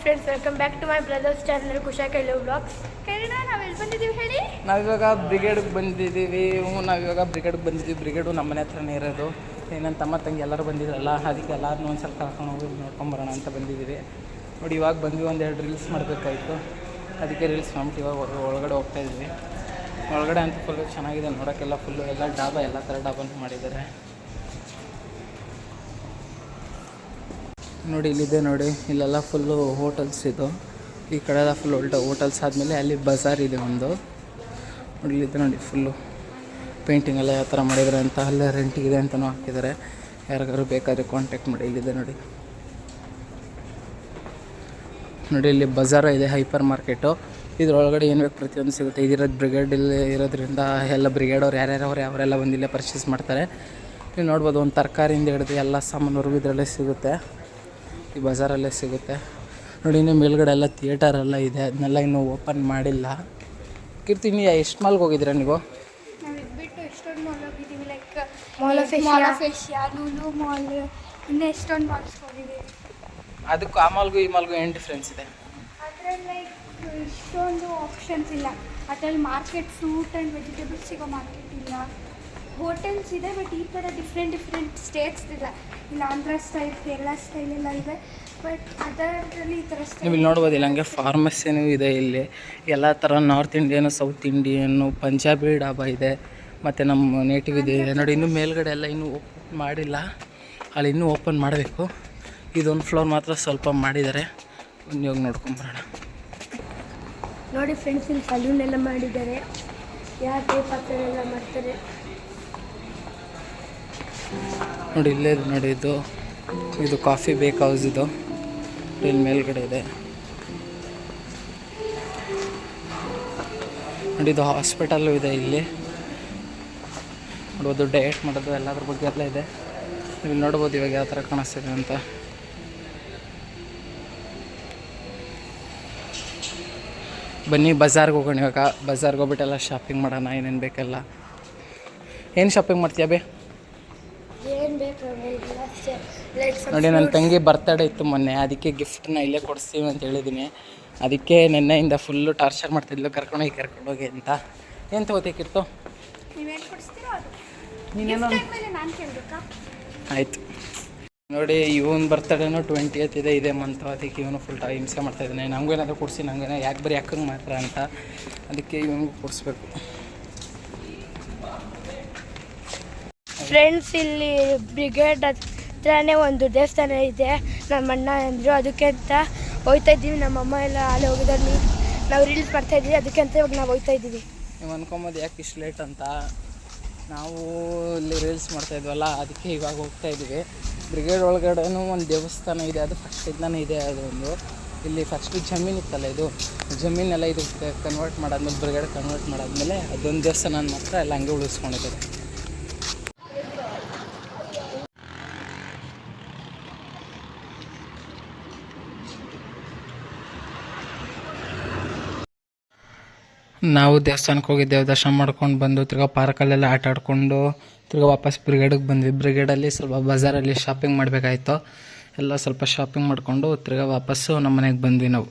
Friends, welcome back to my brother's channel ಕುಶಾ ಕೇಳು blogs. ಹೇಳೋಣ, ನಾವು ಎಲ್ಲಿ ಬಂದಿದ್ದೀವಿ ಹೇಳಿ? ನಾವಿವಾಗ ಬ್ರಿಗೇಡ್ಗೆ ಬಂದಿದ್ದೀವಿ. ನಾವಿವಾಗ ಬ್ರಿಗೇಡ್ಗೆ ಬಂದಿದ್ದೀವಿ. ಬ್ರಿಗೇಡು ನಮ್ಮ ಮನೆ ಹತ್ರನೇ ಇರೋದು. ನನ್ನ ತಮ್ಮ ತಂಗಿ ಎಲ್ಲರೂ ಬಂದಿದ್ರಲ್ಲ, ಅದಕ್ಕೆ ಎಲ್ಲರನ್ನೂ ಒಂದು ಸ್ವಲ್ಪ ಕರ್ಕೊಂಡು ಹೋಗಿ ನೋಡ್ಕೊಂಬರೋಣ ಅಂತ ಬಂದಿದ್ದೀವಿ. ನೋಡಿ, ಇವಾಗ ಬಂದ್ವಿ, ಒಂದೆರಡು ರೀಲ್ಸ್ ಮಾಡಬೇಕಾಯ್ತು. ಅದಕ್ಕೆ ರೀಲ್ಸ್ ಮಾಡ್ಬಿಟ್ಟು ಇವಾಗ ಒಳಗಡೆ ಹೋಗ್ತಾಯಿದ್ವಿ. ಒಳಗಡೆ ಅಂತೂ ಫುಲ್ಲು ಚೆನ್ನಾಗಿದೆ ನೋಡೋಕ್ಕೆಲ್ಲ. ಫುಲ್ಲು ಎಲ್ಲ ಡಾಬಾ, ಎಲ್ಲ ಥರ ಡಾಬಾನು ಮಾಡಿದ್ದಾರೆ. ನೋಡಿ ಇಲ್ಲಿದೆ ನೋಡಿ, ಇಲ್ಲೆಲ್ಲ ಫುಲ್ಲು ಹೋಟೆಲ್ಸ್ ಇದು. ಈ ಕಡೆ ಎಲ್ಲ ಫುಲ್ ಹೋಟೆಲ್ಸ್ ಆದಮೇಲೆ ಅಲ್ಲಿ ಬಜಾರ್ ಇದೆ ಒಂದು. ನೋಡಿ ಇಲ್ಲಿದೆ ನೋಡಿ, ಫುಲ್ಲು ಪೇಂಟಿಂಗ್ ಎಲ್ಲ ಯಾವ ಥರ ಮಾಡಿದ್ದಾರೆ ಅಂತ. ಅಲ್ಲೇ ರೆಂಟಿಗಿದೆ ಅಂತಲೂ ಹಾಕಿದ್ದಾರೆ. ಯಾರಿಗಾರು ಬೇಕಾದರೆ ಕಾಂಟ್ಯಾಕ್ಟ್ ಮಾಡಿ. ಇಲ್ಲಿದೆ ನೋಡಿ. ನೋಡಿ ಇಲ್ಲಿ ಬಜಾರ ಇದೆ, ಹೈಪರ್ ಮಾರ್ಕೆಟು. ಇದ್ರೊಳಗಡೆ ಏನು ಬೇಕು ಪ್ರತಿಯೊಂದು ಸಿಗುತ್ತೆ. ಇದಿರೋದು ಬ್ರಿಗೇಡಲ್ಲಿ ಇರೋದ್ರಿಂದ ಎಲ್ಲ ಬ್ರಿಗೇಡವ್ರು ಯಾರೆಲ್ಲ ಬಂದಿಲ್ಲೇ ಪರ್ಚೇಸ್ ಮಾಡ್ತಾರೆ. ನೀವು ನೋಡ್ಬೋದು, ಒಂದು ತರಕಾರಿಯಿಂದ ಹಿಡಿದು ಎಲ್ಲ ಸಾಮಾನುವರೆಗೂ ಇದರಲ್ಲೇ ಸಿಗುತ್ತೆ. ಈ ಬಜಾರಲ್ಲೇ ಸಿಗುತ್ತೆ ನೋಡಿ. ಇನ್ನು ಮೇಲ್ಗಡೆ ಎಲ್ಲ ಥಿಯೇಟರೆಲ್ಲ ಇದೆ, ಅದನ್ನೆಲ್ಲ ಇನ್ನೂ ಓಪನ್ ಮಾಡಿಲ್ಲ. ಕೀರ್ತಿ, ನೀವು ಎಷ್ಟು ಮಾಲ್ಗೆ ಹೋಗಿದ್ದೀರಾ ನೀವು? ನಾವು ಇದ್ಬಿಟ್ಟು ಎಷ್ಟೊಂದು ಮಾಲ್ ಹೋಗಿದ್ದೀವಿ, like mall of Asia, Lulu mall, ಇನ್ನೂ ಎಷ್ಟೊಂದು ಮಾಲ್ಸ್ ಹೋಗಿದ್ದೀವಿ. ಅದಕ್ಕೂ ಆ ಮಾಲ್ಗೂ ಈ ಮಾಲ್ಗೂ ಏನು ಡಿಫ್ರೆನ್ಸ್ ಇದೆ? ಅದರಲ್ಲಿ ಲೈಕ್ ಇಷ್ಟೊಂದು ಆಪ್ಷನ್ಸ್ ಇಲ್ಲ. ಅದರಲ್ಲಿ ಮಾರ್ಕೆಟ್, ಫ್ರೂಟ್ ಆ್ಯಂಡ್ ವೆಜಿಟೇಬಲ್ಸ್ ಸಿಗೋ ಮಾರ್ಕೆಟ್ ಇಲ್ಲ. ಹೋಟೆಲ್ಸ್ ಇದೆ, ಬಟ್ ಈ ಥರ ಡಿಫ್ರೆಂಟ್ ಸ್ಟೇಟ್ಸ್ ಇಲ್ಲ. ಇಲ್ಲ ಆಂಧ್ರ ಸ್ಟೈಲ್, ಕೇರಳ ಸ್ಟೈಲ್ ಎಲ್ಲ ಇದೆ, ಬಟ್ ಅದರಲ್ಲಿ ಈ ಥರ ಸ್ಟೈಲ್ ನೀವು ಇಲ್ಲಿ ನೋಡ್ಬೋದಿಲ್ಲ. ಹಂಗೆ ಫಾರ್ಮಸಿನೂ ಇದೆ ಇಲ್ಲಿ. ಎಲ್ಲ ಥರ north Indian, south Indian, Punjabi dhaba ಇದೆ, ಮತ್ತು ನಮ್ಮ ನೇಟಿವ್ ಇದೆ ನೋಡಿ. ಇನ್ನೂ ಮೇಲ್ಗಡೆ ಎಲ್ಲ ಇನ್ನೂ ಓಪನ್ ಮಾಡಿಲ್ಲ, ಅಲ್ಲಿ ಇನ್ನೂ ಓಪನ್ ಮಾಡಬೇಕು. ಇದೊಂದು ಫ್ಲೋರ್ ಮಾತ್ರ ಸ್ವಲ್ಪ ಮಾಡಿದ್ದಾರೆ. ಒಂದು ಹೋಗಿ ನೋಡ್ಕೊಂಬರೋಣ. ನೋಡಿ ಫ್ರೆಂಡ್ಸ್, ಇಲ್ಲಿ ಸಲೂನ್ ಎಲ್ಲ ಮಾಡಿದ್ದಾರೆ. ಯಾವ ಟೈಪ್ ಆ ಥರ ಎಲ್ಲ ಮಾಡ್ತಾರೆ ನೋಡಿ. ಇಲ್ಲೇ ನೋಡಿ, ಇದು ಕಾಫಿ ಬೇಕ್ ಹೌಸ್. ಇದು ಇಲ್ಲಿ ಮೇಲ್ಗಡೆ ಇದೆ ನೋಡಿ. ಇದು ಹಾಸ್ಪಿಟಲ್ಲು ಇದೆ ಇಲ್ಲಿ ನೋಡ್ಬೋದು. ಡಯಟ್ ಮಾಡೋದು ಎಲ್ಲದ್ರ ಬಗ್ಗೆ ಎಲ್ಲ ಇದೆ. ಇಲ್ಲಿ ನೋಡ್ಬೋದು ಇವಾಗ ಯಾವ ಥರ ಕಾಣಿಸ್ತಿದೆ ಅಂತ. ಬನ್ನಿ ಬಜಾರ್ಗೆ ಹೋಗೋಣ. ಇವಾಗ ಬಜಾರ್ಗೆ ಹೋಗ್ಬಿಟ್ಟೆಲ್ಲ ಶಾಪಿಂಗ್ ಮಾಡೋಣ. ಏನೇನು ಬೇಕೆಲ್ಲ. ಏನು ಶಾಪಿಂಗ್ ಮಾಡ್ತೀಯ ಬೇ? ಏನು ಬೇಕು ನೋಡಿ, ನನ್ನ ತಂಗಿ ಬರ್ತಡೇ ಇತ್ತು ಮೊನ್ನೆ, ಅದಕ್ಕೆ ಗಿಫ್ಟನ್ನ ಇಲ್ಲೇ ಕೊಡಿಸ್ತೀವಿ ಅಂತ ಹೇಳಿದ್ದೀನಿ. ಅದಕ್ಕೆ ನೆನ್ನೆಯಿಂದ ಫುಲ್ಲು ಟಾರ್ಚರ್ ಮಾಡ್ತಿದ್ಲು, ಕರ್ಕೊಂಡೋಗಿ ಅಂತ. ಏನು ತಗೋತೀಕಿರ್ತು? ನೀವೇನು ಕೊಡಿಸ್ತೀರೋ ಅದು ನೀನೇನೋ ನಾನು ಕೇಳಬೇಕಾ? ಆಯಿತು. ನೋಡಿ, ಇವನು ಬರ್ತಡೇನು 20th ಇದೆ ಮಂತು. ಅದಕ್ಕೆ ಇವನು ಫುಲ್ ಹಿಂಸೆ ಮಾಡ್ತಾಯಿದ್ದಾನೆ. ನಮಗೂ ಏನಾದರೂ ಕೊಡಿಸಿ, ನನಗೇನೋ ಯಾಕೆ ಬರೀ ಅಕ್ಕಂಗೆ ಮಾತ್ರ ಅಂತ. ಅದಕ್ಕೆ ಇವನಿಗೂ ಕೊಡಿಸ್ಬೇಕು. ಫ್ರೆಂಡ್ಸ್, ಇಲ್ಲಿ ಬ್ರಿಗೇಡ್ ಹತ್ರನೇ ಒಂದು ದೇವಸ್ಥಾನ ಇದೆ. ನಮ್ಮ ಅಣ್ಣ ಅಂದರು, ಅದಕ್ಕೆ ಅಂತ ಹೋಗ್ತಾ ಇದ್ದೀವಿ. ನಮ್ಮಮ್ಮ ಎಲ್ಲ ಅಲ್ಲಿ ಹೋಗಿದ್ದಾರೆ. ನಾವು ರೀಲ್ಸ್ ಮಾಡ್ತಾಯಿದ್ದೀವಿ, ಅದಕ್ಕೆ ಅಂತ ಇವಾಗ ನಾವು ಹೋಗ್ತಾ ಇದ್ದೀವಿ. ನೀವು ಅನ್ಕೊಂಬೋದು ಯಾಕೆ ಇಷ್ಟು ಲೇಟ್ ಅಂತ. ನಾವು ಇಲ್ಲಿ ರೀಲ್ಸ್ ಮಾಡ್ತಾಯಿದ್ವಲ್ಲ, ಅದಕ್ಕೆ ಇವಾಗ ಹೋಗ್ತಾ ಇದ್ದೀವಿ. ಬ್ರಿಗೇಡ್ ಒಳಗಡೆನೂ ಒಂದು ದೇವಸ್ಥಾನ ಇದೆ, ಅದು ಫಸ್ಟ್ ಇಂದನೇ ಇದೆ. ಅದೊಂದು ಇಲ್ಲಿ ಫಸ್ಟು ಜಮೀನು ಇತ್ತಲ್ಲ, ಇದು ಜಮೀನೆಲ್ಲ ಇದಕ್ಕೆ ಕನ್ವರ್ಟ್ ಮಾಡಾದ್ಮೇಲೆ, ಬ್ರಿಗೇಡ್ ಕನ್ವರ್ಟ್ ಮಾಡಾದ್ಮೇಲೆ ಅದೊಂದು ದೇವಸ್ಥಾನ ಮಾತ್ರ ಎಲ್ಲ ಹಂಗೆ ಉಳಿಸ್ಕೊಂಡಿದ್ದಾರೆ. ನಾವು ದೇವಸ್ಥಾನಕ್ಕೆ ಹೋಗಿದ್ದೇವೆ, ದರ್ಶನ ಮಾಡ್ಕೊಂಡು ಬಂದು ತಿರ್ಗಾ ಪಾರ್ಕಲ್ಲೆಲ್ಲ ಆಟ ಆಡಿಕೊಂಡು ತಿರ್ಗಾ ವಾಪಸ್ ಬ್ರಿಗೇಡಿಗೆ ಬಂದ್ವಿ. ಬ್ರಿಗೇಡಲ್ಲಿ ಸ್ವಲ್ಪ ಬಜಾರಲ್ಲಿ ಶಾಪಿಂಗ್ ಮಾಡಬೇಕಾಯ್ತು. ಎಲ್ಲ ಸ್ವಲ್ಪ ಶಾಪಿಂಗ್ ಮಾಡಿಕೊಂಡು ತಿರ್ಗಾ ವಾಪಸ್ಸು ನಮ್ಮ ಮನೆಗೆ ಬಂದ್ವಿ ನಾವು.